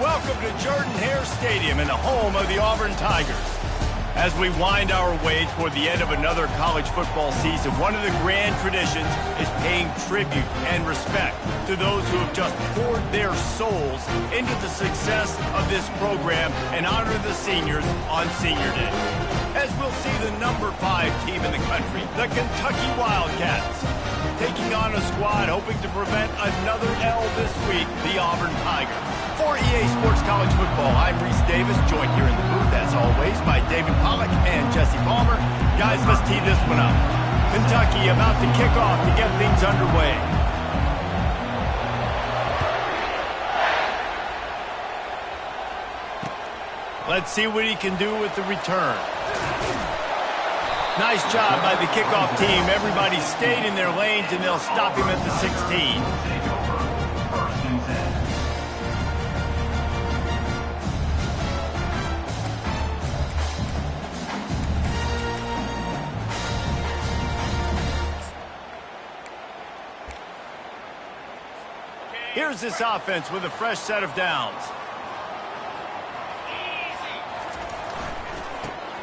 Welcome to Jordan-Hare Stadium and the home of the Auburn Tigers. As we wind our way toward the end of another college football season, one of the grand traditions is paying tribute and respect to those who have just poured their souls into the success of this program and honor the seniors on Senior Day. As we'll see the number 5 team in the country, the Kentucky Wildcats, taking on a squad hoping to prevent another L this week, the Auburn Tigers. For EA Sports College Football, I'm Reese Davis, joined here in the booth, as always, by David Pollack and Jesse Palmer. Guys, let's tee this one up. Kentucky about to kick off to get things underway. Let's see what he can do with the return. Nice job by the kickoff team. Everybody stayed in their lanes, and they'll stop him at the 16. Here's this offense with a fresh set of downs.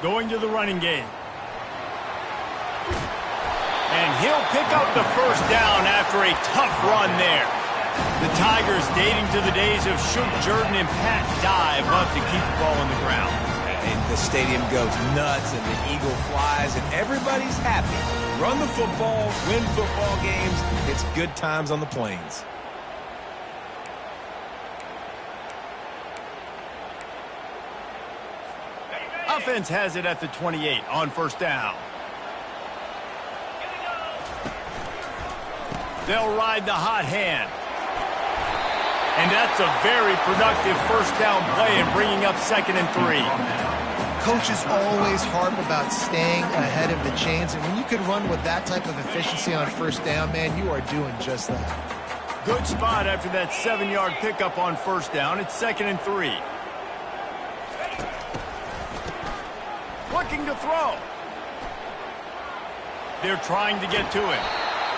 Going to the running game. And he'll pick up the first down after a tough run there. The Tigers, dating to the days of Shook Jordan and Pat Dye, love to keep the ball on the ground. And the stadium goes nuts, and the eagle flies, and everybody's happy. Run the football, win football games. It's good times on the plains. Offense has it at the 28 on first down. They'll ride the hot hand. And that's a very productive first down play and bringing up 2nd and 3. Coaches always harp about staying ahead of the chains, and when you can run with that type of efficiency on first down, man, you are doing just that. Good spot after that 7-yard pickup on first down. It's 2nd and 3. Looking to throw. They're trying to get to him.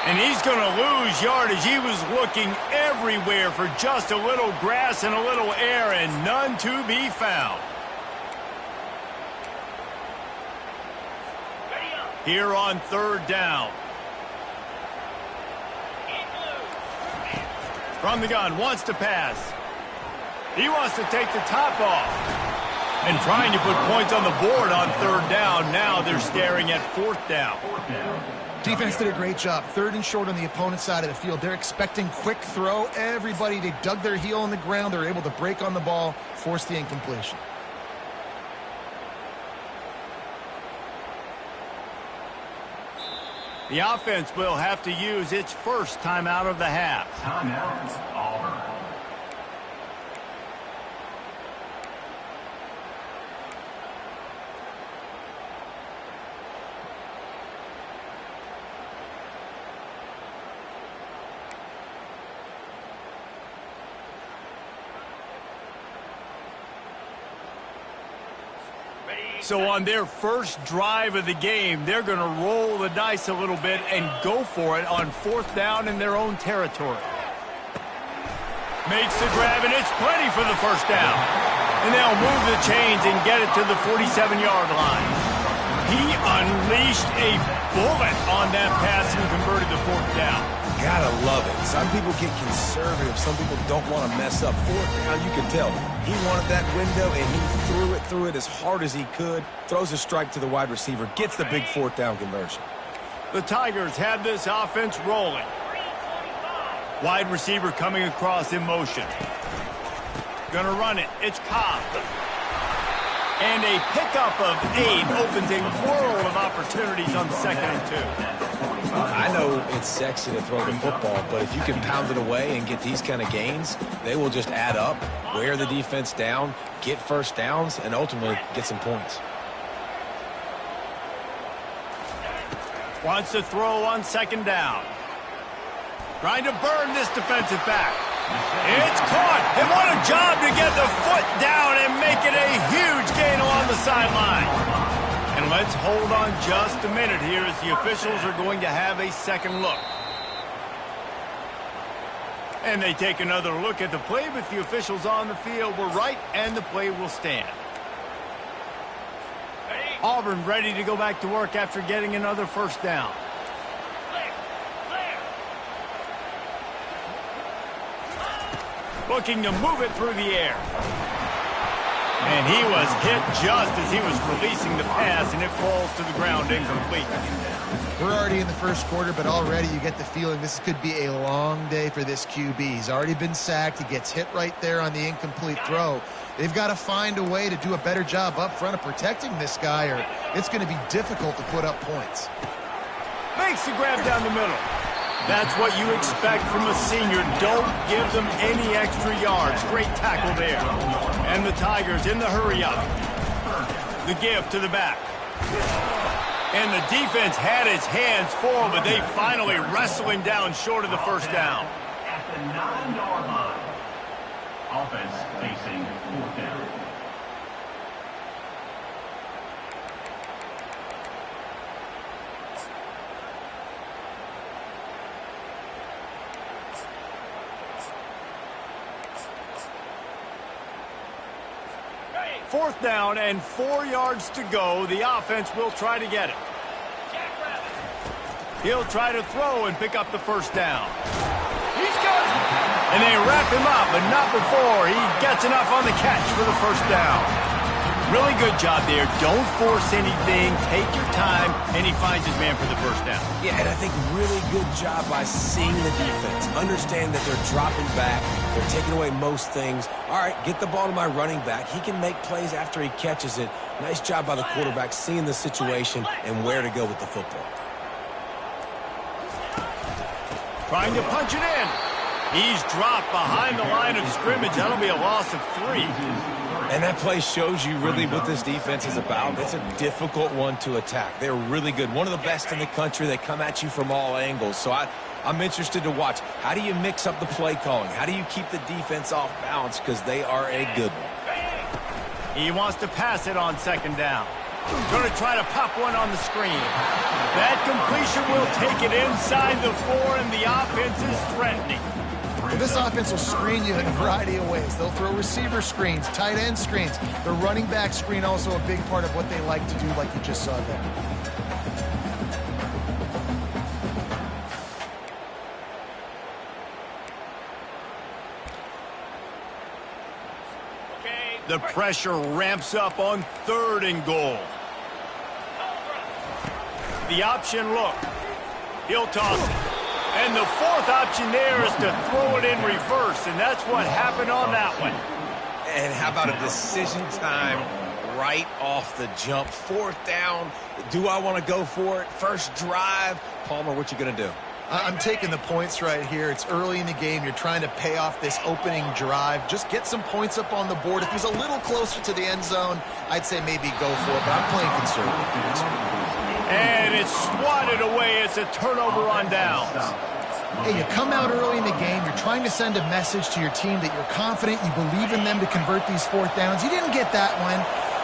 And he's going to lose yardage. He was looking everywhere for just a little grass and a little air, and none to be found. Here on 3rd down. From the gun, wants to pass. He wants to take the top off. And trying to put points on the board on 3rd down. Now they're staring at 4th down. Defense did a great job. 3rd and short on the opponent's side of the field. They're expecting quick throw. Everybody, they dug their heel on the ground. They're able to break on the ball, force the incompletion. The offense will have to use its first timeout of the half. Timeout, Auburn. So on their first drive of the game, they're going to roll the dice a little bit and go for it on 4th down in their own territory. Makes the grab, and it's plenty for the first down. And they'll move the chains and get it to the 47-yard line. He unleashed a bullet on that pass and converted the 4th down. Gotta love it. Some people get conservative. Some people don't want to mess up. 4th down, you can tell. He wanted that window, and he threw it as hard as he could. Throws a strike to the wide receiver. Gets the big 4th down conversion. The Tigers have this offense rolling. Wide receiver coming across in motion. Gonna run it. It's Cobb. And a pickup of 8 opens a world of opportunities on 2nd and 2. I know it's sexy to throw the football, but if you can pound it away and get these kind of gains, they will just add up, wear the defense down, get first downs, and ultimately get some points. Wants to throw on 2nd down. Trying to burn this defensive back. It's caught. And what a job to get the foot down and make it a huge gain along the sideline. And let's hold on just a minute here as the officials are going to have a second look. And they take another look at the play, but the officials on the field were right, and the play will stand. Auburn ready to go back to work after getting another first down. Looking to move it through the air. And he was hit just as he was releasing the pass, and it falls to the ground incomplete. We're already in the first quarter, but already you get the feeling this could be a long day for this QB. He's already been sacked. He gets hit right there on the incomplete throw. They've got to find a way to do a better job up front of protecting this guy, or it's going to be difficult to put up points. Makes the grab down the middle. That's what you expect from a senior. Don't give them any extra yards. Great tackle there. And the Tigers in the hurry up. The give to the back. And the defense had its hands full, but they finally wrestle him down short of the first down. At the 9-yard line. Offense facing 4th down. Fourth down and 4 yards to go. The offense will try to get it. He'll try to throw and pick up the first down. He's got it. And they wrap him up, but not before he gets enough on the catch for the first down. Really good job there. Don't force anything. Take your time, and he finds his man for the first down. Yeah, and I think really good job by seeing the defense. Understand that they're dropping back. They're taking away most things. All right, get the ball to my running back. He can make plays after he catches it. Nice job by the quarterback seeing the situation and where to go with the football. Trying to punch it in. He's dropped behind the line of scrimmage. That'll be a loss of 3. And that play shows you really what this defense is about. It's a difficult one to attack. They're really good. One of the best in the country. They come at you from all angles. So I'm interested to watch. How do you mix up the play calling? How do you keep the defense off balance? Because they are a good one. He wants to pass it on second down. Going to try to pop one on the screen. That completion will take it inside the 4, and the offense is threatening. Well, this offense will screen you in a variety of ways. They'll throw receiver screens, tight end screens. The running back screen also a big part of what they like to do, like you just saw there. The pressure ramps up on 3rd and goal. The option look. He'll toss it. And the 4th option there is to throw it in reverse, and that's what happened on that one. And how about a decision time right off the jump? 4th down. Do I want to go for it? First drive. Palmer, what you going to do? I'm taking the points right here. It's early in the game. You're trying to pay off this opening drive. Just get some points up on the board. If he's a little closer to the end zone, I'd say maybe go for it, but I'm playing conservative. And it's swatted away. It's a turnover on downs. Hey, you come out early in the game. You're trying to send a message to your team that you're confident, you believe in them to convert these 4th downs. You didn't get that one,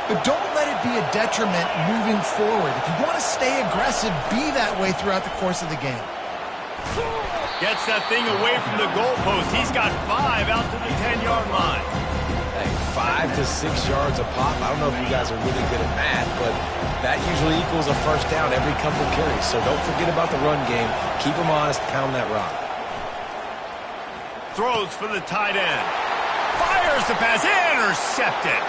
but don't let it be a detriment moving forward. If you want to stay aggressive, be that way throughout the course of the game. Gets that thing away from the goalpost. He's got 5 out to the 10-yard line. Hey, 5 to 6 yards a pop. I don't know if you guys are really good at math, but that usually equals a first down every couple carries. So don't forget about the run game. Keep them honest. Pound that rock. Throws for the tight end. Fires the pass. Intercepted.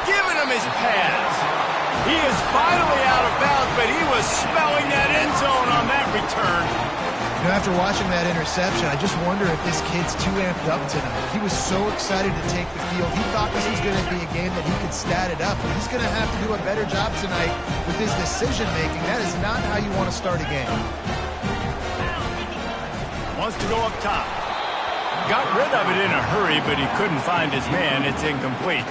Giving him his pass. He is finally out of bounds, but he was smelling that end zone on that return. You know, after watching that interception, I just wonder if this kid's too amped up tonight. He was so excited to take the field. He thought this was going to be a game that he could stat it up. But he's going to have to do a better job tonight with his decision-making. That is not how you want to start a game. Wants to go up top. Got rid of it in a hurry, but he couldn't find his man. It's incomplete.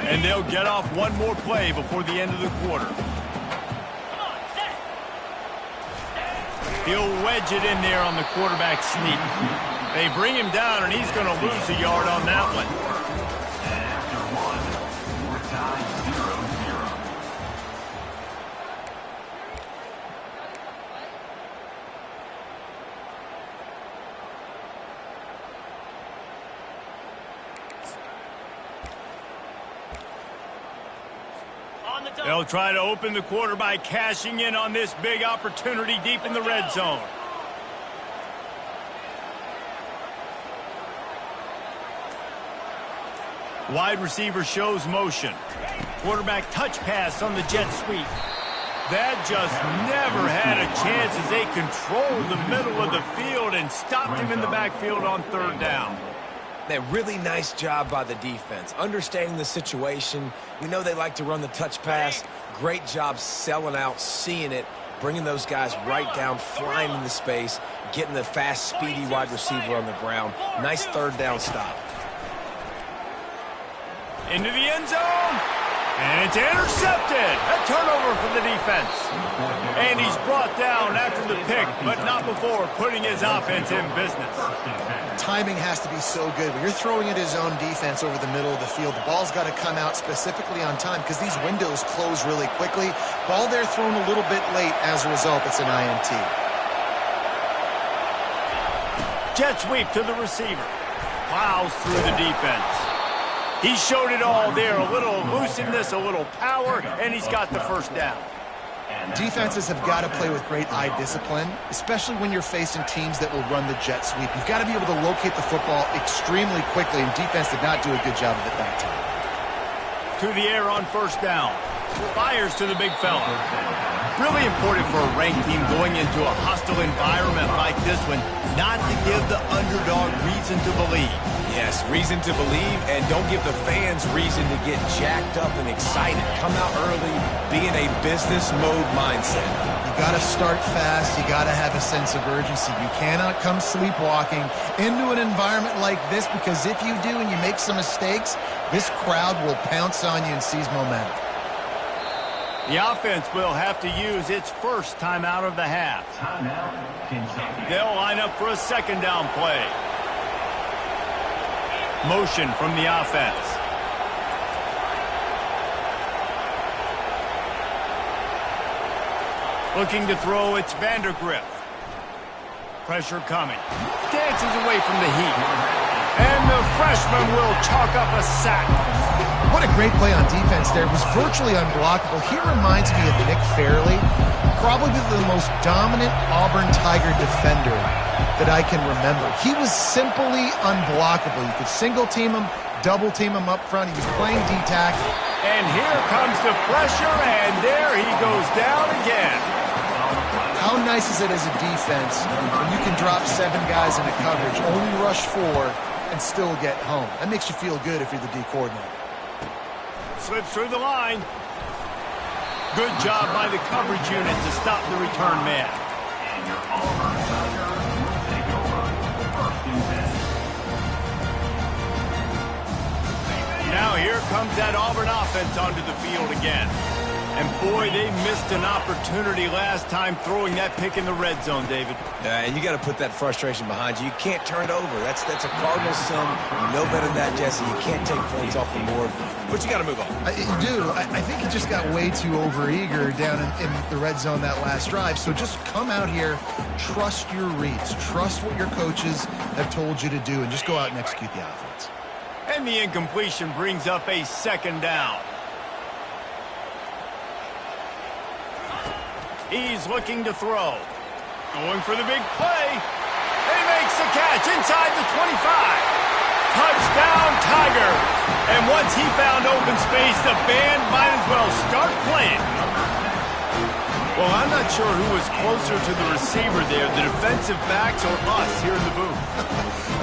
And they'll get off one more play before the end of the quarter. He'll wedge it in there on the quarterback sneak. They bring him down, and he's going to lose a yard on that one. They'll try to open the quarter by cashing in on this big opportunity deep in the red zone. Wide receiver shows motion. Quarterback touch pass on the jet sweep. That just never had a chance as they controlled the middle of the field and stopped him in the backfield on third down. That really nice job by the defense, understanding the situation. We know they like to run the touch pass. Great job selling out, seeing it, bringing those guys right down, flying into space, getting the fast, speedy wide receiver on the ground. Nice third down stop. Into the end zone. And it's intercepted. A turnover for the defense. And he's brought down after the pick, but not before putting his offense in business. Timing has to be so good. When you're throwing at his own defense over the middle of the field, the ball's got to come out specifically on time because these windows close really quickly. Ball there thrown a little bit late. As a result, it's an INT. Jet sweep to the receiver. Plows through the defense. He showed it all there. A little elusiveness, a little power, and he's got the first down. Defenses have got to play with great eye discipline, especially when you're facing teams that will run the jet sweep. You've got to be able to locate the football extremely quickly, and defense did not do a good job of it that time. To the air on first down. Fires to the big fella. Really important for a ranked team going into a hostile environment like this one, not to give the underdog reason to believe. Yes, reason to believe, and don't give the fans reason to get jacked up and excited. Come out early, be in a business mode mindset. You got to start fast. You got to have a sense of urgency. You cannot come sleepwalking into an environment like this, because if you do and you make some mistakes, this crowd will pounce on you and seize momentum. The offense will have to use its first timeout of the half. They'll line up for a second down play. Motion from the offense. Looking to throw, it's Vandergriff. Pressure coming. Dances away from the heat. And the freshman will chalk up a sack. What a great play on defense there. It was virtually unblockable. He reminds me of Nick Fairley, probably the most dominant Auburn Tiger defender that I can remember. He was simply unblockable. You could single team him, double team him up front. He was playing D-tackle. And here comes the pressure, and there he goes down again. How nice is it as a defense when you can drop 7 guys into coverage, only rush 4, and still get home? That makes you feel good if you're the D coordinator. Slips through the line. Good job by the coverage unit to stop the return man. And your Auburn Tigers will take over first and 10. Now here comes that Auburn offense onto the field again. And boy, they missed an opportunity last time throwing that pick in the red zone, David. And you got to put that frustration behind you. You can't turn it over. That's a cardinal sin. You know better than that, Jesse. You can't take points off the board. But you got to move on. You do. I think he just got way too overeager down in the red zone that last drive. So just come out here, trust your reads, trust what your coaches have told you to do, and just go out and execute the offense. And the incompletion brings up a second down. He's looking to throw. Going for the big play. He makes the catch inside the 25. Touchdown, Tigers. And once he found open space, the band might as well start playing. Well, I'm not sure who was closer to the receiver there, the defensive backs or us here in the booth.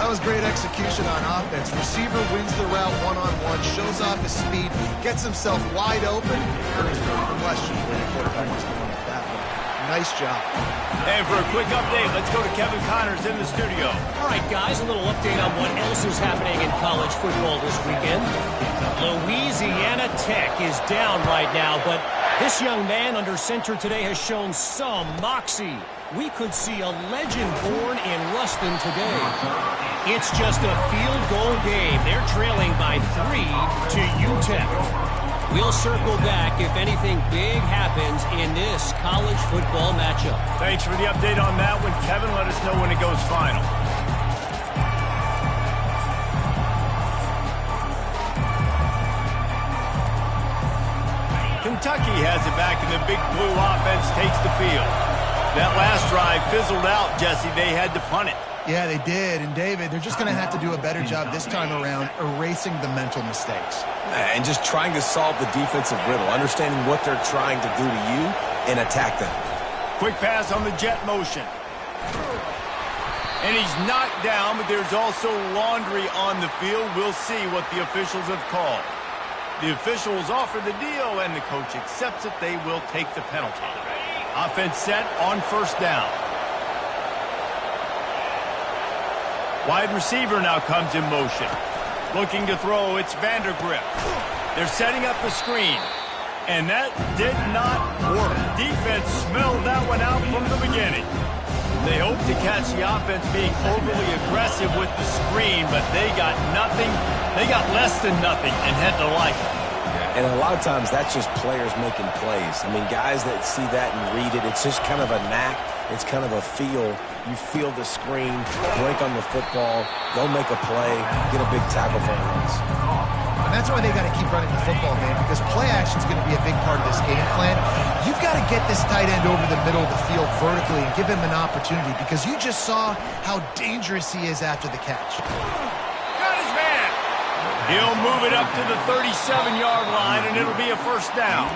That was great execution on offense. Receiver wins the route one-on-one, shows off his speed, gets himself wide open. There's no question where the quarterback was going with that one. Nice job. And for a quick update, let's go to Kevin Connors in the studio. All right, guys, a little update on what else is happening in college football this weekend. Louisiana Tech is down right now, but this young man under center today has shown some moxie. We could see a legend born in Ruston today. It's just a field goal game. They're trailing by 3 to UTEP. We'll circle back if anything big happens in this college football matchup. Thanks for the update on that one, Kevin. Let us know when it goes final. Kentucky has it back, and the Big Blue offense takes the field. That last drive fizzled out, Jesse. They had to punt it. Yeah, they did. And, David, they're just going to have to do a better job this time around erasing the mental mistakes. And just trying to solve the defensive riddle, understanding what they're trying to do to you and attack them. Quick pass on the jet motion. And he's knocked down, but there's also laundry on the field. We'll see what the officials have called. The officials offer the deal, and the coach accepts it. They will take the penalty. Offense set on first down. Wide receiver now comes in motion. Looking to throw, it's Vandergrift. They're setting up the screen. And that did not work. Defense smelled that one out from the beginning. They hope to catch the offense being overly aggressive with the screen, but they got nothing. They got less than nothing and had to like it. And a lot of times that's just players making plays. I mean, guys that see that and read it, it's just kind of a knack. It's kind of a feel. You feel the screen, break on the football, go make a play, get a big tackle for once. And that's why they got to keep running the football, man, because play action is going to be a big part of this game plan. You've got to get this tight end over the middle of the field vertically and give him an opportunity, because you just saw how dangerous he is after the catch. Got his man. He'll move it up to the 37-yard line, and it'll be a first down.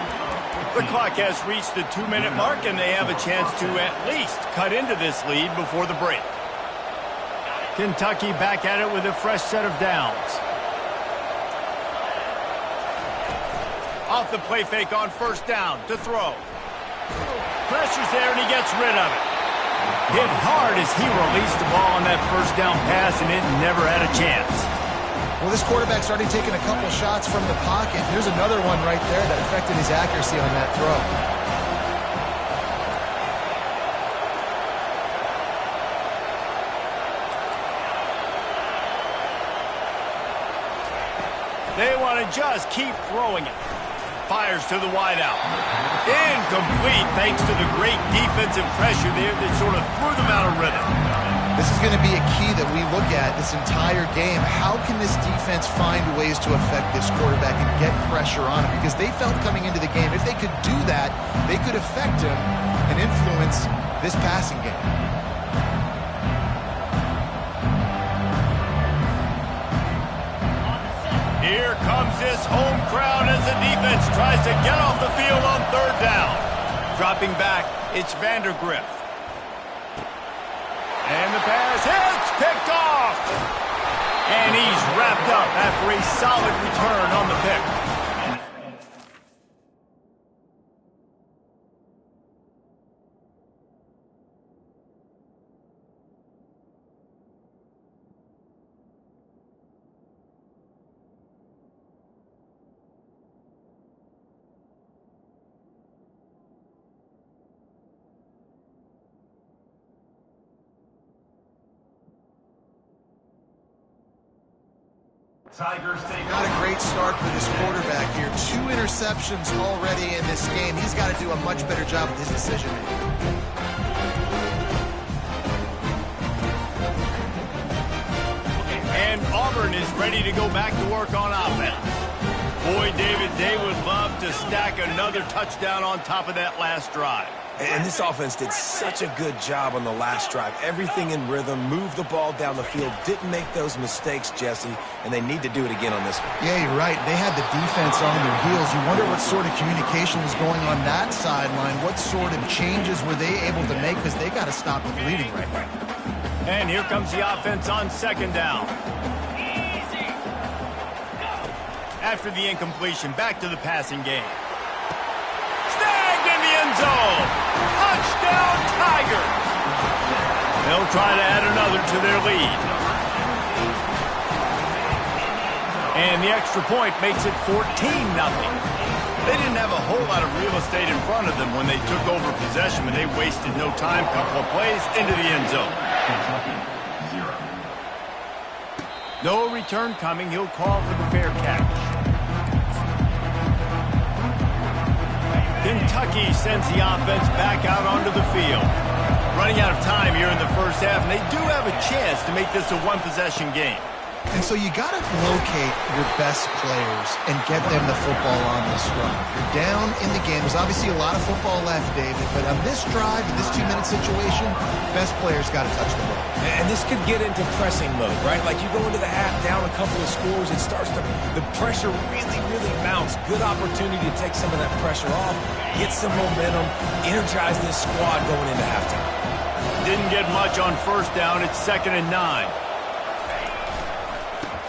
The clock has reached the 2-minute mark, and they have a chance to at least cut into this lead before the break. Kentucky back at it with a fresh set of downs. Off the play fake on first down to throw. Pressure's there, and he gets rid of it. Hit hard as he released the ball on that first down pass, and it never had a chance. Well, this quarterback's already taken a couple shots from the pocket. Here's another one right there that affected his accuracy on that throw. They want to just keep throwing it. Fires to the wideout. Incomplete thanks to the great defensive pressure there that sort of threw them out of rhythm. This is going to be a key that we look at this entire game. How can this defense find ways to affect this quarterback and get pressure on him? Because they felt coming into the game, if they could do that, they could affect him and influence this passing game. Here comes this home crowd as the defense tries to get off the field on third down. Dropping back, it's Vandergrift. And the pass hits, picked off. And he's wrapped up after a solid return on the pick. Tigers take Not a great start for this quarterback here. 2 interceptions already in this game. He's got to do a much better job with his decision making. And Auburn is ready to go back to work on offense. Boy, David, they would love to stack another touchdown on top of that last drive. And this offense did such a good job on the last drive. Everything in rhythm, moved the ball down the field, didn't make those mistakes, Jesse, and they need to do it again on this one. Yeah, you're right. They had the defense on their heels. You wonder what sort of communication was going on that sideline. What sort of changes were they able to make, because they got to stop the bleeding right now. And here comes the offense on second down. After the incompletion, back to the passing game. Snagged in the end zone. Touchdown, Tigers. They'll try to add another to their lead. And the extra point makes it 14-0. They didn't have a whole lot of real estate in front of them when they took over possession, but they wasted no time. Couple of plays into the end zone. Kentucky 0. No return coming. He'll call for the fair catch. Kentucky sends the offense back out onto the field. Running out of time here in the first half, and they do have a chance to make this a one-possession game. And so you got to locate your best players and get them the football on this drive. You're down in the game. There's obviously a lot of football left, David, but on this drive, in this 2-minute situation, best players got to touch the ball. And this could get into pressing mode, right? Like you go into the half down a couple of scores, it starts to, the pressure really, really mounts. Good opportunity to take some of that pressure off, get some momentum, energize this squad going into halftime. Didn't get much on first down. It's 2nd and 9.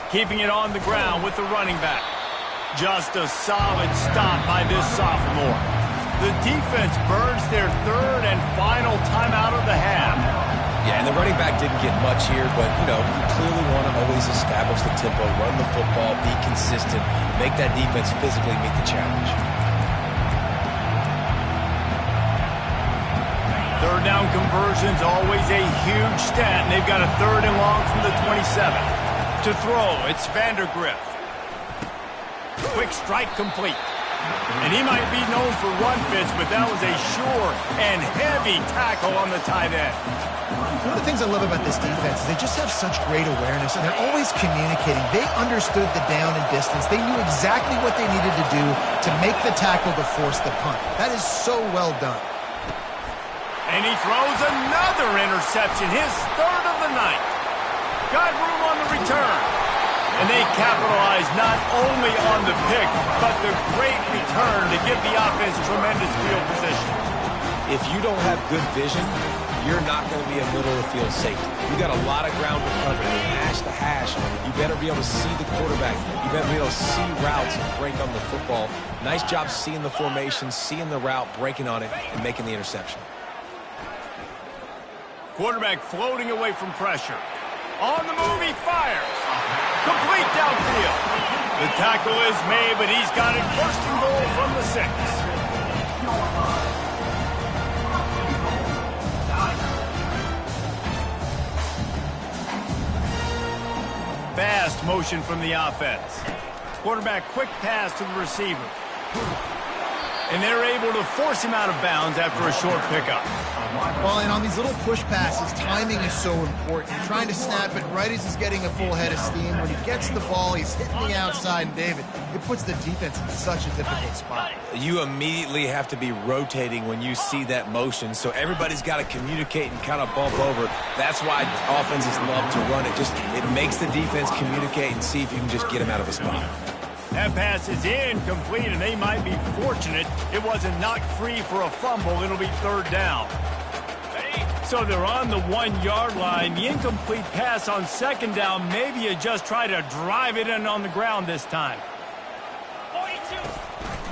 Keeping it on the ground with the running back. Just a solid stop by this sophomore. The defense burns their 3rd and final timeout of the half. Yeah, and the running back didn't get much here, but, you clearly want to always establish the tempo, run the football, be consistent, make that defense physically meet the challenge. 3rd down conversion's always a huge stat, and they've got a 3rd and long from the 27. To throw, it's Vandergrift. Quick strike complete. And he might be known for run fits, but that was a sure and heavy tackle on the tight end. One of the things I love about this defense is they just have such great awareness, and they're always communicating. They understood the down and distance. They knew exactly what they needed to do to make the tackle to force the punt. That is so well done. And he throws another interception, his 3rd of the night. Got room on the return. And they capitalize not only on the pick, but the great return to give the offense tremendous field position. If you don't have good vision, you're not going to be a middle-of-the-field safety. You got a lot of ground to cover. Hash to hash, you better be able to see the quarterback. You better be able to see routes and break on the football. Nice job seeing the formation, seeing the route, breaking on it, and making the interception. Quarterback floating away from pressure. On the move, he fires. Complete downfield. The tackle is made, but he's got it 1st and goal from the 6. Fast motion from the offense. Quarterback quick pass to the receiver. And they're able to force him out of bounds after a short pickup. Well, and on these little push passes, timing is so important. You're trying to snap it right as he's getting a full head of steam. When he gets the ball, he's hitting the outside, and David, it puts the defense in such a difficult spot. You immediately have to be rotating when you see that motion, so everybody's got to communicate and kind of bump over. That's why offenses love to run it. It makes the defense communicate and see if you can just get him out of a spot. That pass is incomplete, and they might be fortunate it wasn't knocked free for a fumble. It'll be 3rd down. So they're on the 1-yard line. The incomplete pass on 2nd down. Maybe you just try to drive it in on the ground this time. 42.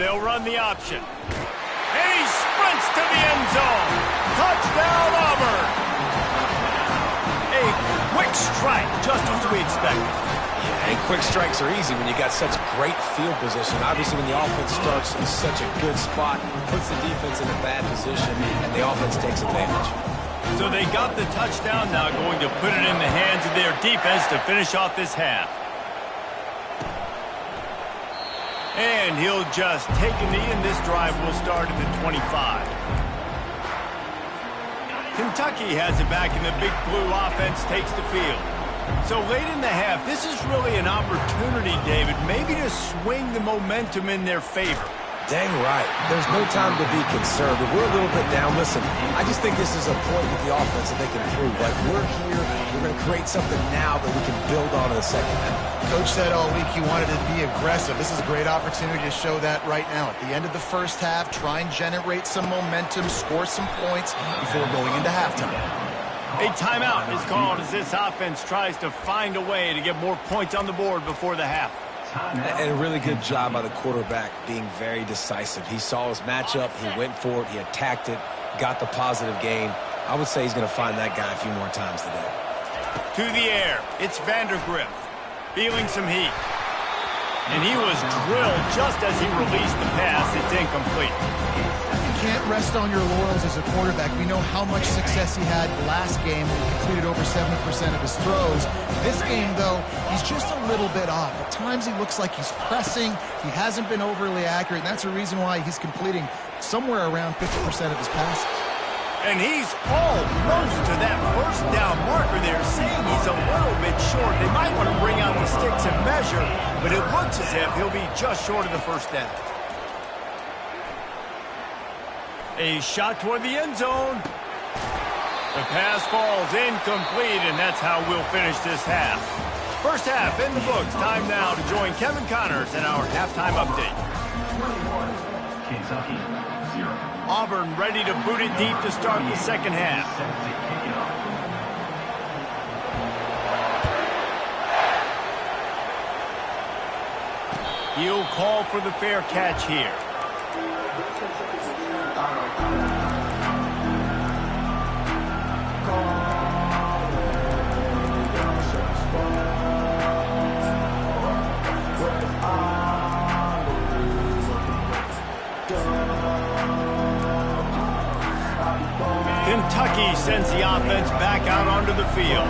They'll run the option. And he sprints to the end zone. Touchdown, Auburn. A quick strike, just as we expected. And quick strikes are easy when you got such great field position. Obviously, when the offense starts in such a good spot, puts the defense in a bad position, and the offense takes advantage. So they got the touchdown, now going to put it in the hands of their defense to finish off this half. And he'll just take a knee, and this drive will start at the 25. Kentucky has it back, and the Big Blue offense takes the field. So late in the half, this is really an opportunity, David, maybe to swing the momentum in their favor. Dang right. There's no time to be conservative. We're a little bit down. Listen, I just think this is a point with the offense that they can prove. Like, we're here, we're going to create something now that we can build on in the second half. Coach said all week he wanted to be aggressive. This is a great opportunity to show that right now. At the end of the first half, try and generate some momentum, score some points before going into halftime. A timeout is called as this offense tries to find a way to get more points on the board before the half. And a really good job by the quarterback being very decisive. He saw his matchup, he went for it, he attacked it, got the positive gain. I would say he's going to find that guy a few more times today. To the air, it's Vandergrift, feeling some heat. And he was drilled just as he released the pass. It's incomplete. You can't rest on your laurels as a quarterback. We know how much success he had last game when he completed over 70% of his throws. This game, though, he's just a little bit off. At times he looks like he's pressing. He hasn't been overly accurate, and that's a reason why he's completing somewhere around 50% of his passes. And he's almost to that first down marker there, saying he's a little bit short. They might want to bring out the sticks and measure, but it looks as if he'll be just short of the first down. A shot toward the end zone. The pass falls incomplete, and that's how we'll finish this half. First half in the books. Time now to join Kevin Connors in our halftime update. Kentucky, 0. Auburn ready to boot it deep to start the second half. He'll call for the fair catch here. Kentucky sends the offense back out onto the field.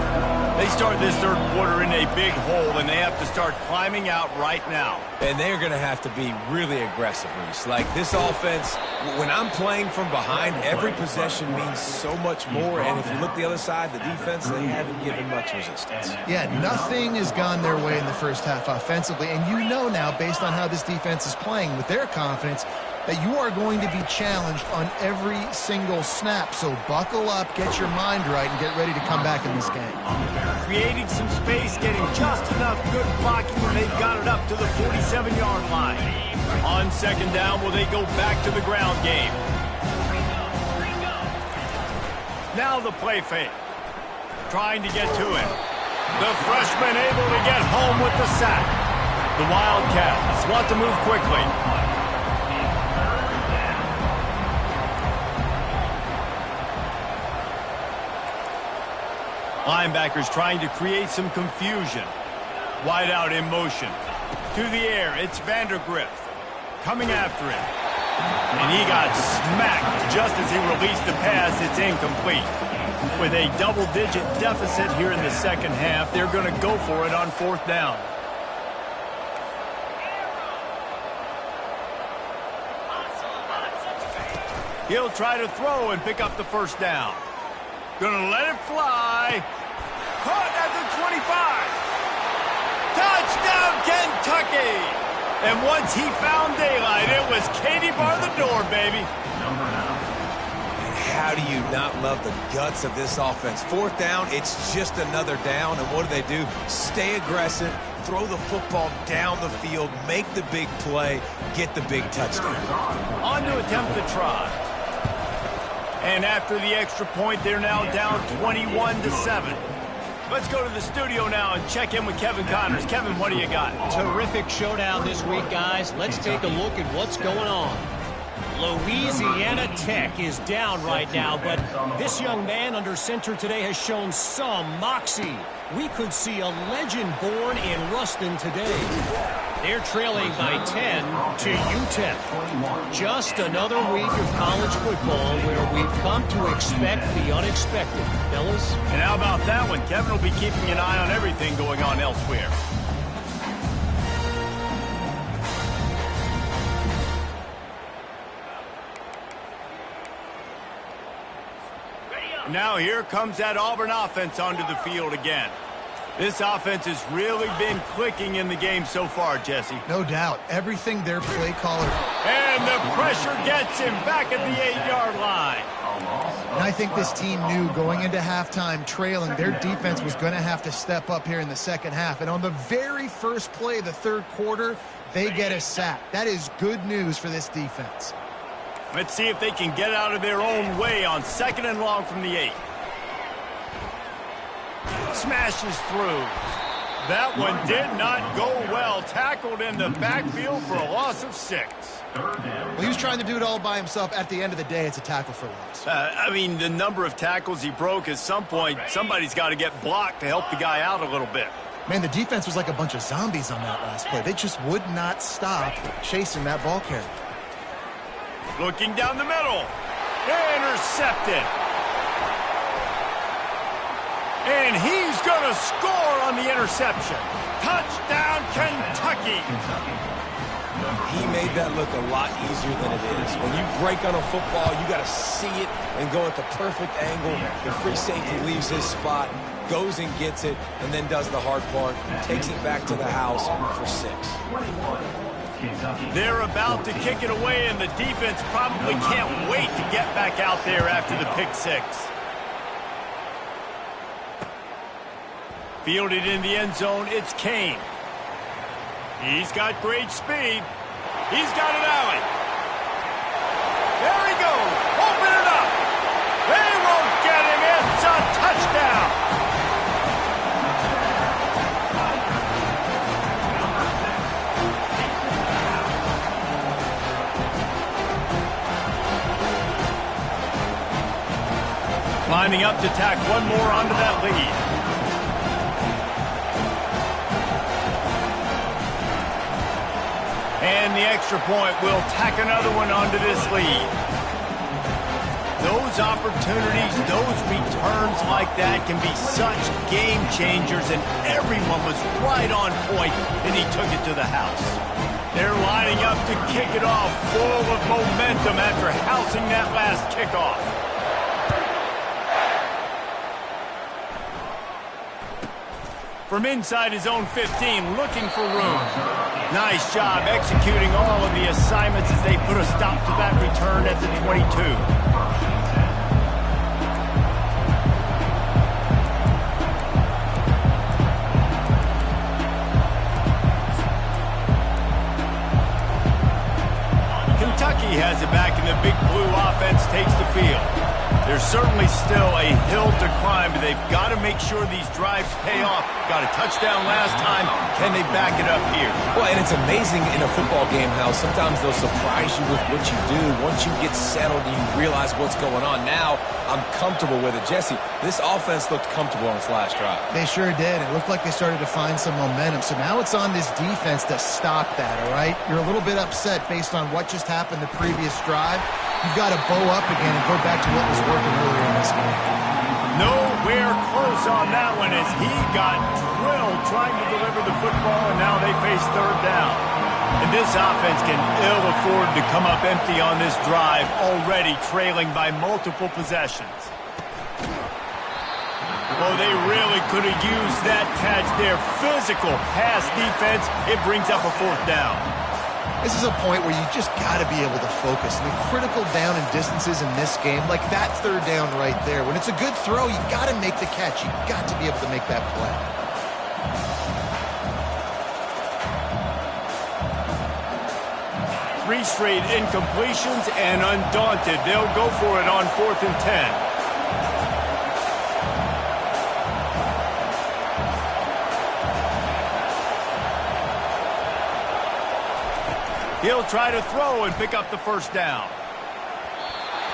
They start this third quarter in a big hole, and they have to start climbing out right now. And they're going to have to be really aggressive, Reese. Like this offense, when I'm playing from behind, every possession means so much more. And if you look the other side, the defense, they haven't given much resistance. Yeah, nothing has gone their way in the first half offensively. And you know now, based on how this defense is playing with their confidence, that you are going to be challenged on every single snap. So buckle up, get your mind right, and get ready to come back in this game. Creating some space, getting just enough good blocking, and they've got it up to the 47-yard line. On second down, will they go back to the ground game? Now the play fake. Trying to get to him. The freshman able to get home with the sack. The Wildcats want to move quickly. Linebackers trying to create some confusion. Wide out in motion. To the air, it's Vandergrift. Coming after him. And he got smacked just as he released the pass. It's incomplete. With a double-digit deficit here in the second half, they're going to go for it on fourth down. He'll try to throw and pick up the first down. Gonna let it fly. Caught at the 25. Touchdown, Kentucky! And once he found daylight, it was Katie bar the door, baby. And how do you not love the guts of this offense? Fourth down, it's just another down. And what do? Stay aggressive, throw the football down the field, make the big play, get the big touchdown. On to attempt the try. And after the extra point, they're now down 21-7. Let's go to the studio now and check in with Kevin Connors. Kevin, what do you got? Terrific showdown this week, guys. Let's take a look at what's going on. Louisiana Tech is down right now, but this young man under center today has shown some moxie. We could see a legend born in Ruston today. They're trailing by 10 to UTEP. Just another week of college football where we've come to expect the unexpected. Fellas? And how about that one? Kevin will be keeping an eye on everything going on elsewhere. Now here comes that Auburn offense onto the field again. This offense has really been clicking in the game so far, Jesse. No doubt. Everything their play caller. And the pressure gets him back at the 8-yard line. And I think this team knew going into halftime trailing, their defense was going to have to step up here in the second half. And on the very first play of the third quarter, they get a sack. That is good news for this defense. Let's see if they can get out of their own way on second and long from the 8. Smashes through. That one did not go well. Tackled in the backfield for a loss of 6. Well, he was trying to do it all by himself. At the end of the day, it's a tackle for loss. I mean, the number of tackles he broke, at some point, somebody's got to get blocked to help the guy out a little bit. Man, the defense was like a bunch of zombies on that last play. They just would not stop chasing that ball carrier. Looking down the middle. Intercepted. And he's going to score on the interception. Touchdown, Kentucky. He made that look a lot easier than it is. When you break on a football, you got to see it and go at the perfect angle. The free safety leaves his spot, goes and gets it, and then does the hard part, takes it back to the house for 6. They're about to kick it away, and the defense probably can't wait to get back out there after the pick 6. Fielded in the end zone, it's Kane. He's got great speed. He's got an alley. There he goes. Open it up. They won't get him. It's a touchdown. Lining up to tack one more onto that lead. And the extra point will tack another one onto this lead. Those opportunities, those returns like that can be such game changers, and everyone was right on point, and he took it to the house. They're lining up to kick it off, full of momentum after housing that last kickoff. From inside his own 15, looking for room. Nice job executing all of the assignments as they put a stop to that return at the 22. Kentucky has it back, and the Big Blue offense takes the field. There's certainly still a hill to climb, but they've got to make sure these drives pay off. Got a touchdown last time. Can they back it up here? Well, and it's amazing in a football game how sometimes they'll surprise you with what you do. Once you get settled and you realize what's going on. Now, I'm comfortable with it. Jesse, this offense looked comfortable on its last drive. They sure did. It looked like they started to find some momentum. So now it's on this defense to stop that, all right? You're a little bit upset based on what just happened the previous drive. You've got to bow up again and go back to what was working earlier in this game. Nowhere close on that one as he got drilled trying to deliver the football, and now they face third down. And this offense can ill afford to come up empty on this drive, already trailing by multiple possessions. Oh, they really could have used that catch there. Physical pass defense. It brings up a fourth down. This is a point where you just got to be able to focus. The critical down and distances in this game, like that third down right there. When it's a good throw, you got to make the catch. You got to be able to make that play. Three straight incompletions, and undaunted, they'll go for it on 4th and 10. He'll try to throw and pick up the first down.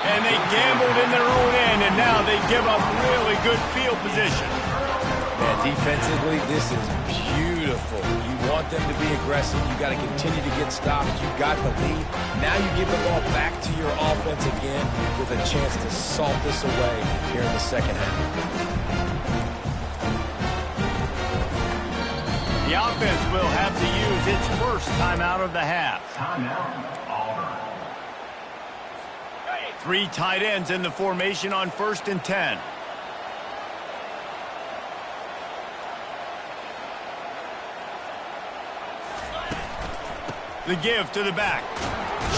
And they gambled in their own end, and now they give up really good field position. Man, defensively, this is beautiful. You want them to be aggressive. You got to continue to get stops. You got the lead. Now you give the ball back to your offense again with a chance to salt this away here in the second half. The offense will have to use its first timeout of the half. Timeout, Auburn. 3 tight ends in the formation on 1st and 10. The give to the back.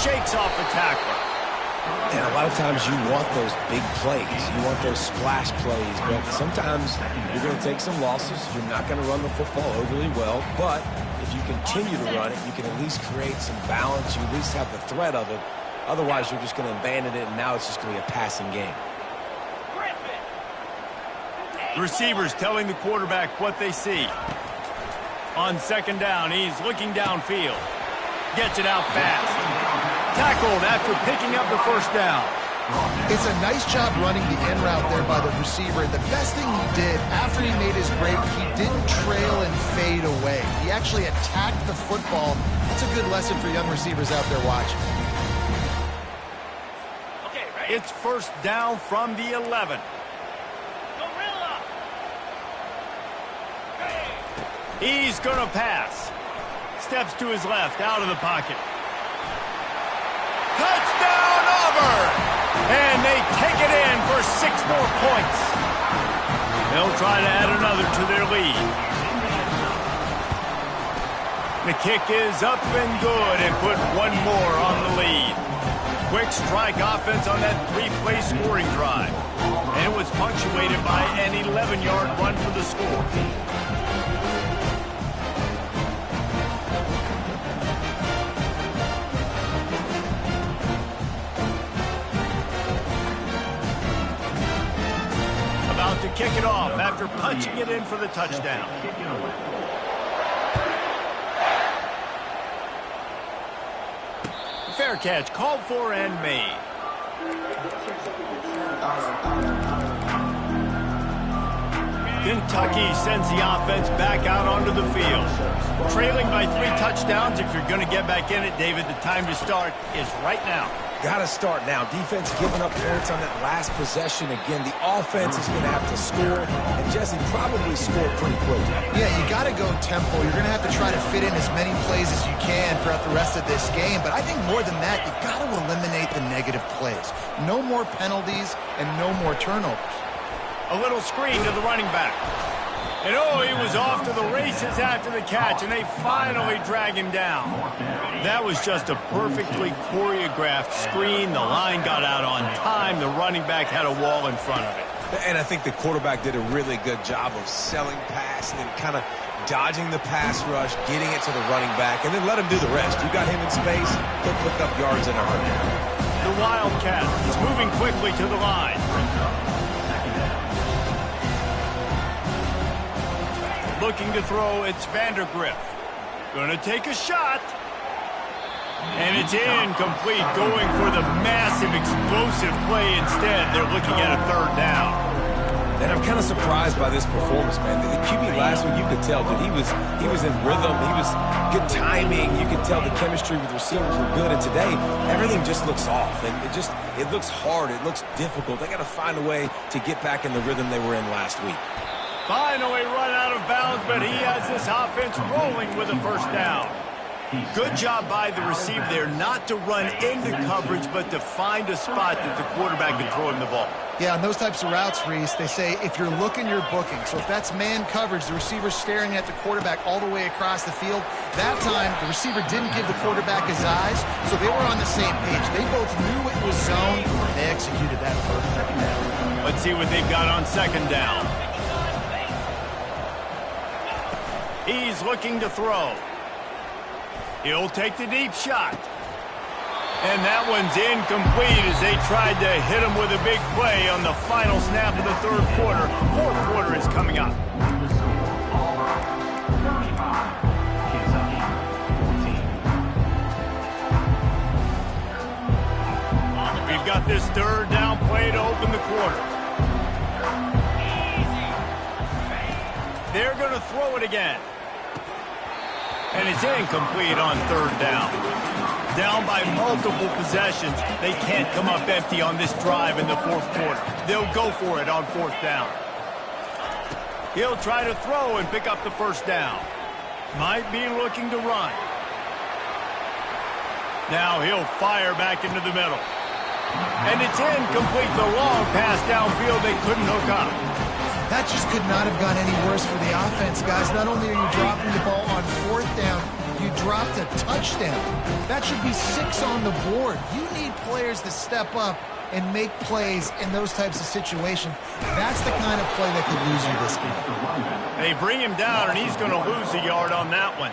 Shakes off the tackler. And a lot of times you want those big plays. You want those splash plays. But sometimes you're going to take some losses. You're not going to run the football overly well. But if you continue to run it, you can at least create some balance. You at least have the threat of it. Otherwise, you're just going to abandon it, and now it's just going to be a passing game. Receivers telling the quarterback what they see. On 2nd down, he's looking downfield. Gets it out fast. Tackled after picking up the first down. It's a nice job running the end route there by the receiver. And the best thing he did after he made his break, he didn't trail and fade away. He actually attacked the football. That's a good lesson for young receivers out there watching. It's 1st down from the 11. He's going to pass. steps to his left, out of the pocket. Touchdown, Auburn! And they take it in for 6 more points. They'll try to add another to their lead. The kick is up and good and put 1 more on the lead. Quick strike offense on that 3-play scoring drive. And it was punctuated by an 11-yard run for the score. About to kick it off after punching it in for the touchdown. Fair catch, called for and made. Kentucky sends the offense back out onto the field. Trailing by 3 touchdowns. If you're going to get back in it, David, the time to start is right now. Got to start now. Defense giving up points on that last possession. Again, the offense is going to have to score, and Jesse probably scored pretty quick. Yeah, you got to go tempo. You're going to have to try to fit in as many plays as you can throughout the rest of this game. But I think more than that, you got to eliminate the negative plays. No more penalties and no more turnovers. A little screen to the running back. And oh, he was off to the races after the catch, and they finally drag him down. That was just a perfectly choreographed screen. The line got out on time. The running back had a wall in front of it. And I think the quarterback did a really good job of selling pass and then kind of dodging the pass rush, getting it to the running back, and then let him do the rest. You got him in space, he'll pick up yards in a hurry. The Wildcat is moving quickly to the line. Looking to throw, it's Vandergrift. Gonna take a shot. And it's incomplete, going for the massive explosive play instead. They're looking at a 3rd down. And I'm kind of surprised by this performance, man. The QB last week, you could tell, but he was in rhythm. He was good timing. You could tell the chemistry with receivers were good. And today, everything just looks off. And it looks hard. It looks difficult. They got to find a way to get back in the rhythm they were in last week. Finally run out of bounds, but he has this offense rolling with a 1st down. Good job by the receiver there not to run into coverage, but to find a spot that the quarterback can throw him the ball. Yeah, on those types of routes, Reese, they say if you're looking, you're booking. So if that's man coverage, the receiver's staring at the quarterback all the way across the field. That time, the receiver didn't give the quarterback his eyes, so they were on the same page. They both knew it was zone. They executed that perfectly. Let's see what they've got on 2nd down. He's looking to throw. He'll take the deep shot. And that one's incomplete as they tried to hit him with a big play on the final snap of the 3rd quarter. 4th quarter is coming up. We've got this 3rd down play to open the quarter. They're going to throw it again. And it's incomplete on 3rd down. Down by multiple possessions. They can't come up empty on this drive in the 4th quarter. They'll go for it on 4th down. He'll try to throw and pick up the 1st down. Might be looking to run. Now he'll fire back into the middle. And it's incomplete. The long pass downfield they couldn't hook up. That just could not have gone any worse for the offense, guys. Not only are you dropping the ball on 4th down, you dropped a touchdown. That should be 6 on the board. You need players to step up and make plays in those types of situations. That's the kind of play that could lose you this game. They bring him down, and he's going to lose a yard on that one.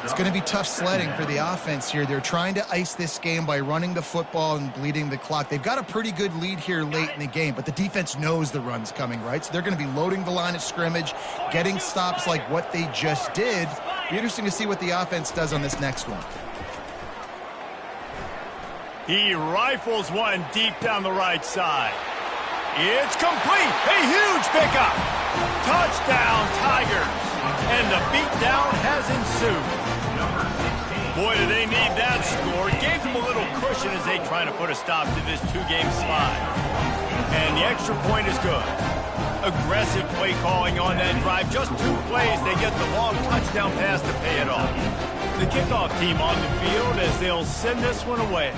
It's going to be tough sledding for the offense here. They're trying to ice this game by running the football and bleeding the clock. They've got a pretty good lead here late in the game, but the defense knows the run's coming, right? So they're going to be loading the line of scrimmage, getting stops like what they just did. Be interesting to see what the offense does on this next one. He rifles one deep down the right side. It's complete. A huge pickup. Touchdown, Tigers. And the beatdown has ensued. Boy, do they need that score. Gave them a little cushion as they try to put a stop to this 2-game slide. And the extra point is good. Aggressive play calling on that drive. Just 2 plays, they get the long touchdown pass to pay it off. The kickoff team on the field as they'll send this one away.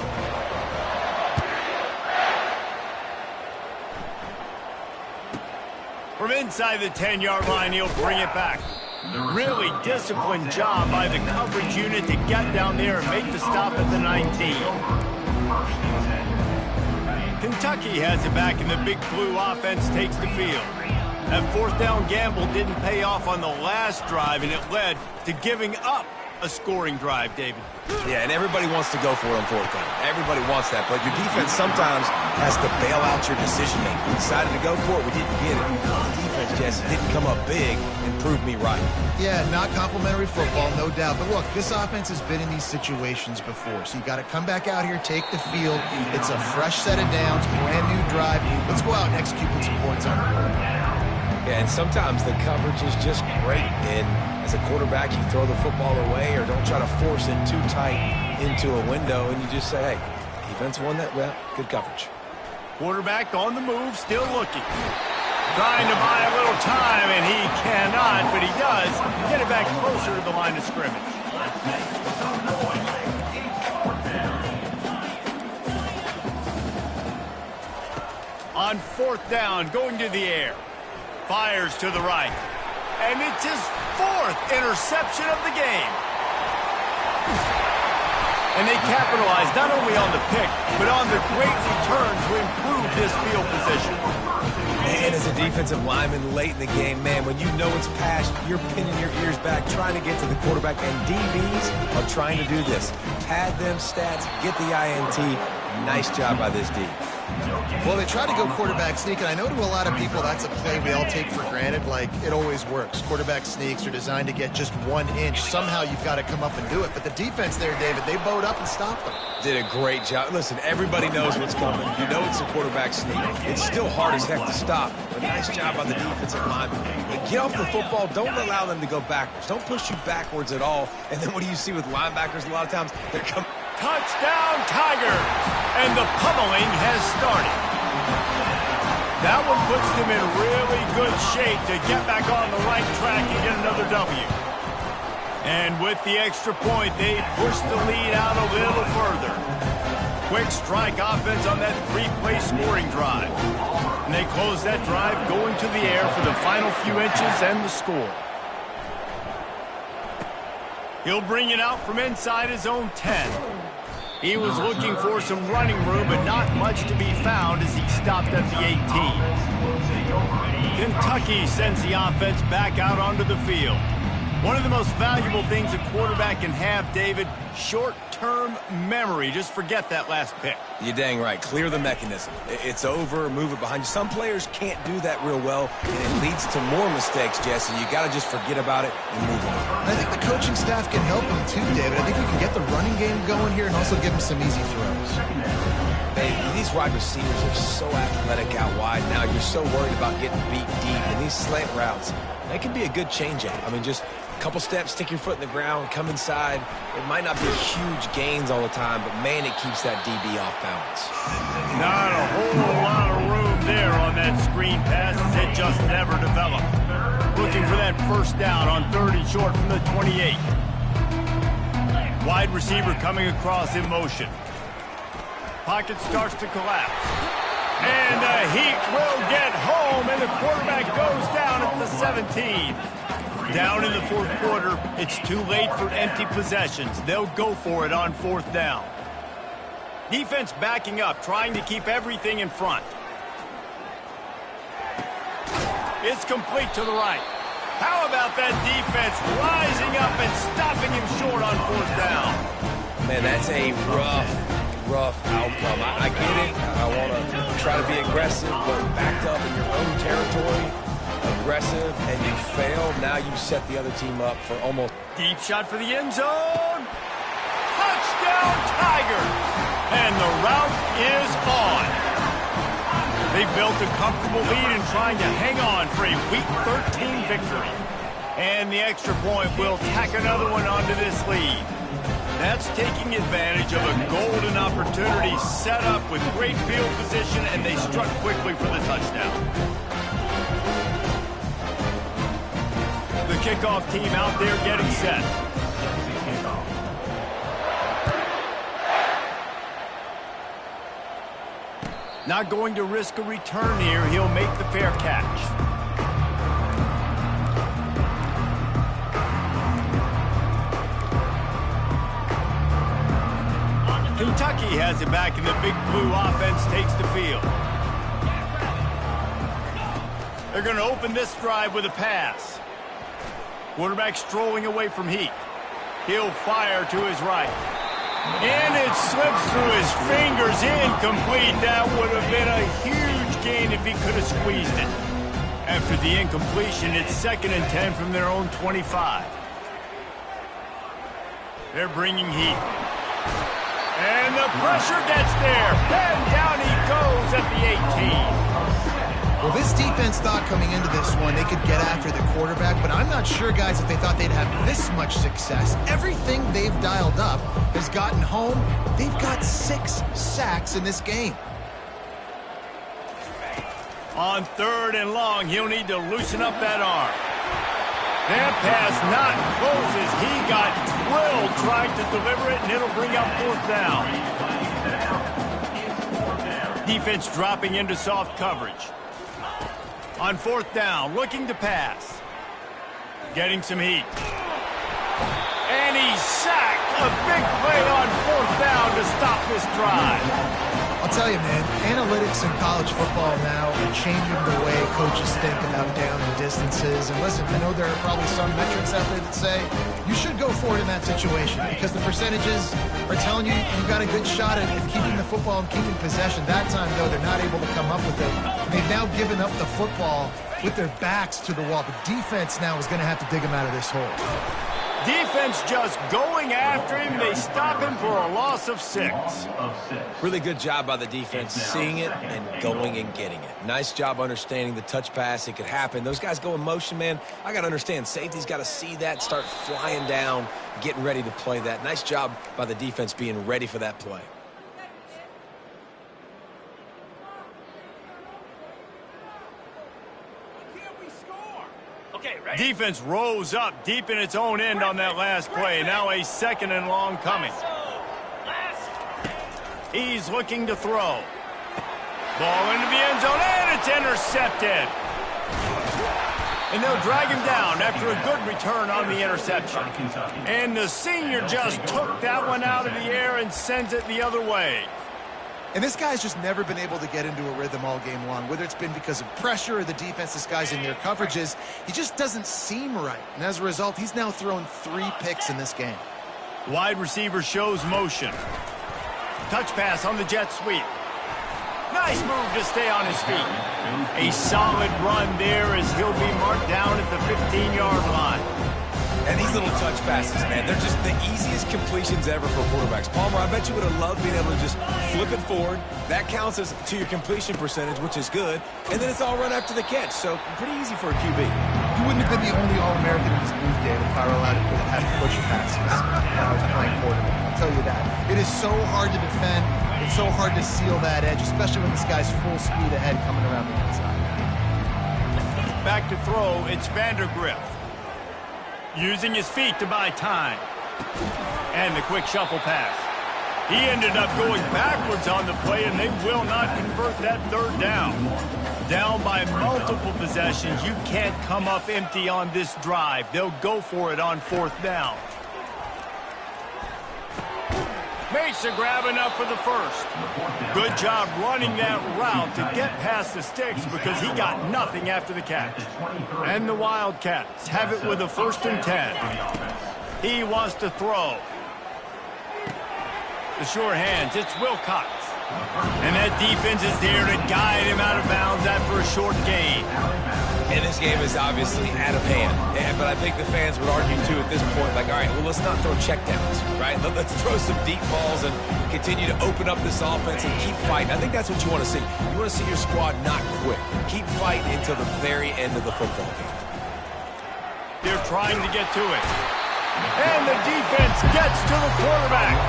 From inside the 10-yard line, he'll bring it back. Really disciplined job by the coverage unit to get down there and make the stop at the 19. Kentucky has it back, and the Big Blue offense takes the field. That fourth down gamble didn't pay off on the last drive, and it led to giving up a scoring drive, David. Yeah, and everybody wants to go for it on fourth down. Everybody wants that, but your defense sometimes has to bail out your decision-making. We decided to go for it. We didn't get it. The defense just didn't come up big and prove me right. Yeah, not complimentary football, no doubt. But look, this offense has been in these situations before, so you got to come back out here, take the field. It's a fresh set of downs, brand new drive. Let's go out and execute with some points on the board. Yeah, and sometimes the coverage is just great, and as a quarterback, you throw the football away or don't try to force it too tight into a window, and you just say, hey, defense won that, well, good coverage. Quarterback on the move, still looking. Trying to buy a little time, and he cannot, but he does get it back closer to the line of scrimmage. On fourth down, going to the air. Fires to the right. And it's his fourth interception of the game. And they capitalize not only on the pick, but on the great return to improve this field position. And as a defensive lineman late in the game, man, when you know it's past, you're pinning your ears back, trying to get to the quarterback, and DBs are trying to do this. Pad them stats, get the INT. Nice job by this D. Well, they try to go quarterback sneak, and I know to a lot of people that's a play we all take for granted, like it always works. Quarterback sneaks are designed to get just 1 inch. Somehow you've got to come up and do it. But the defense there, David, they bowed up and stopped them. Did a great job. Listen, everybody knows what's coming. You know it's a quarterback sneak. It's still hard as heck to stop. But nice job by the defensive lineman. But get off the football. Don't allow them to go backwards. Don't push you backwards at all. And then what do you see with linebackers a lot of times? They're coming. Touchdown, Tigers! And the pummeling has started. That one puts them in really good shape to get back on the right track and get another W. And with the extra point, they push the lead out a little further. Quick strike offense on that 3-play scoring drive. And they close that drive going to the air for the final few inches and the score. He'll bring it out from inside his own 10. He was looking for some running room, but not much to be found as he stopped at the 18. Kentucky sends the offense back out onto the field. One of the most valuable things a quarterback can have, David, short-term memory. Just forget that last pick. You're dang right. Clear the mechanism. It's over, move it behind you. Some players can't do that real well, and it leads to more mistakes, Jesse. You got to just forget about it and move on. I think the coaching staff can help him too, David. I think we can get the running game going here and also give him some easy throws. Hey, these wide receivers are so athletic out wide now. You're so worried about getting beat deep, and these slant routes, that can be a good change-up. I mean, just a couple steps, stick your foot in the ground, come inside. It might not be huge gains all the time, but, man, it keeps that DB off balance. Not a whole lot of room there on that screen pass. It just never developed. Looking for that first down on 3rd and short from the 28. Wide receiver coming across in motion. Pocket starts to collapse. And the Heat will get home, and the quarterback goes down at the 17. Down in the fourth quarter, it's too late for empty possessions. They'll go for it on 4th down. Defense backing up, trying to keep everything in front. It's complete to the right. How about that defense rising up and stopping him short on 4th down? Man, that's a rough outcome. I get it. I want to try to be aggressive, but backed up in your own territory, aggressive, and you fail. Now you set the other team up for almost... Deep shot for the end zone. Touchdown, Tigers! And the route is on. They built a comfortable lead and trying to hang on for a Week 13 victory. And the extra point will tack another one onto this lead. That's taking advantage of a golden opportunity set up with great field position, and they struck quickly for the touchdown. The kickoff team out there getting set. Not going to risk a return here. He'll make the fair catch. Kentucky has it back, and the Big Blue offense takes the field. They're going to open this drive with a pass. Quarterback strolling away from Heat. He'll fire to his right. And it slips through his fingers, incomplete. That would have been a huge gain if he could have squeezed it. After the incompletion, it's 2nd and 10 from their own 25. They're bringing Heat. And the pressure gets there. And down he goes at the 18. Well, this defense thought coming into this one they could get after the quarterback, but I'm not sure, guys, if they thought they'd have this much success. Everything they've dialed up has gotten home. They've got 6 sacks in this game. On 3rd and long, he'll need to loosen up that arm. That pass not close as he got drilled trying to deliver it, and it'll bring up 4th down. Defense dropping into soft coverage. On 4th down, looking to pass. Getting some heat. And he's sacked. A big play on 4th down to stop this drive. I'll tell you, man, analytics in college football now are changing the way coaches think about down and distances. And listen, I know there are probably some metrics out there that say you should go for it in that situation because the percentages are telling you you've got a good shot at keeping the football and keeping possession. That time, though, they're not able to come up with it. And they've now given up the football with their backs to the wall. The defense now is going to have to dig them out of this hole. Defense just going after him. They stop him for a loss of 6. Really good job by the defense, seeing it and going and getting it. Nice job understanding the touch pass. It could happen. Those guys go in motion, man. I got to understand. Safety's got to see that, start flying down, getting ready to play that. Nice job by the defense being ready for that play. Defense rose up deep in its own end on that last play. Now a 2nd and long coming. He's looking to throw. Ball into the end zone, and it's intercepted. And they'll drag him down after a good return on the interception. And the senior just took that one out of the air and sends it the other way. And this guy's just never been able to get into a rhythm all game long, whether it's been because of pressure or the defense disguising their coverages. He just doesn't seem right. And as a result, he's now thrown 3 picks in this game. Wide receiver shows motion. Touch pass on the jet sweep. Nice move to stay on his feet. A solid run there as he'll be marked down at the 15-yard line. And these little touch passes, man, they're just the easiest completions ever for quarterbacks. Palmer, I bet you would have loved being able to just flip it forward. That counts as to your completion percentage, which is good. And then it's all run after the catch, so pretty easy for a QB. You wouldn't have been the only All-American in his booth, Dave, if I were allowed to have push passes when I was playing quarterback. I'll tell you that. It is so hard to defend. It's so hard to seal that edge, especially when this guy's full speed ahead coming around the inside. Back to throw, it's Vandergrift. Using his feet to buy time. And the quick shuffle pass. He ended up going backwards on the play, and they will not convert that 3rd down. Down by multiple possessions. You can't come up empty on this drive. They'll go for it on 4th down. Makes a grab enough for the 1st. Good job running that route to get past the sticks because he got nothing after the catch. And the Wildcats have it with a 1st and 10. He wants to throw. The sure hands, it's Wilcox. And that defense is there to guide him out of bounds after a short gain. And this game is obviously out of hand. But I think the fans would argue, too, at this point, like, all right, well, let's not throw checkdowns, right? Let's throw some deep balls and continue to open up this offense and keep fighting. I think that's what you want to see. You want to see your squad not quit. Keep fighting until the very end of the football game. They're trying to get to it. And the defense gets to the quarterback.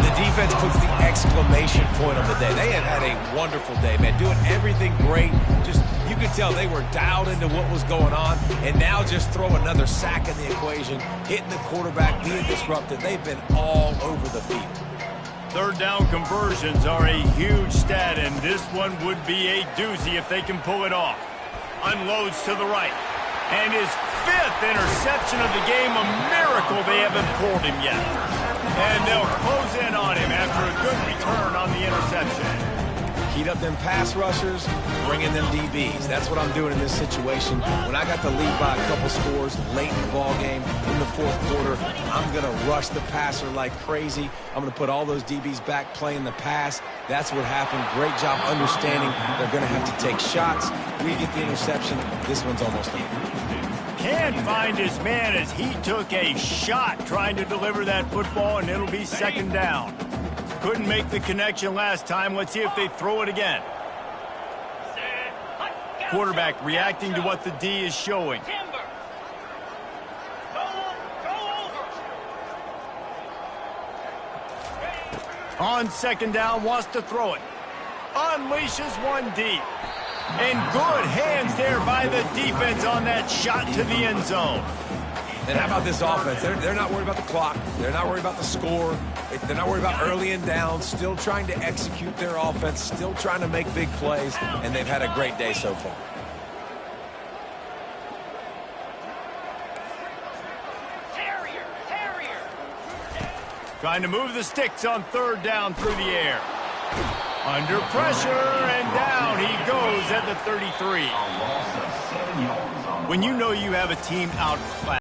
The defense puts the exclamation point on the day. They have had a wonderful day, man. Doing everything great. Just, you could tell they were dialed into what was going on. And now just throw another sack in the equation. Hitting the quarterback, being disrupted. They've been all over the field. Third down conversions are a huge stat, and this one would be a doozy if they can pull it off. Unloads to the right. And his 5th interception of the game, a miracle they haven't pulled him yet. And they'll close in on him after a good return on the interception. Heat up them pass rushers, bring in them DBs. That's what I'm doing in this situation. When I got the lead by a couple scores late in the ball game in the 4th quarter, I'm going to rush the passer like crazy. I'm going to put all those DBs back playing the pass. That's what happened. Great job understanding they're going to have to take shots. We get the interception. This one's almost over. Can't find his man as he took a shot trying to deliver that football, and it'll be 2nd down. Couldn't make the connection last time. Let's see if they throw it again. Quarterback reacting to what the D is showing. On 2nd down, wants to throw it. Unleashes one deep. And good hands there by the defense on that shot to the end zone. And how about this offense? They're not worried about the clock. They're not worried about the score. They're not worried about early and down. Still trying to execute their offense. Still trying to make big plays. And they've had a great day so far. Trying to move the sticks on 3rd down through the air. Under pressure, and down he goes at the 33. When you know you have a team outclassed,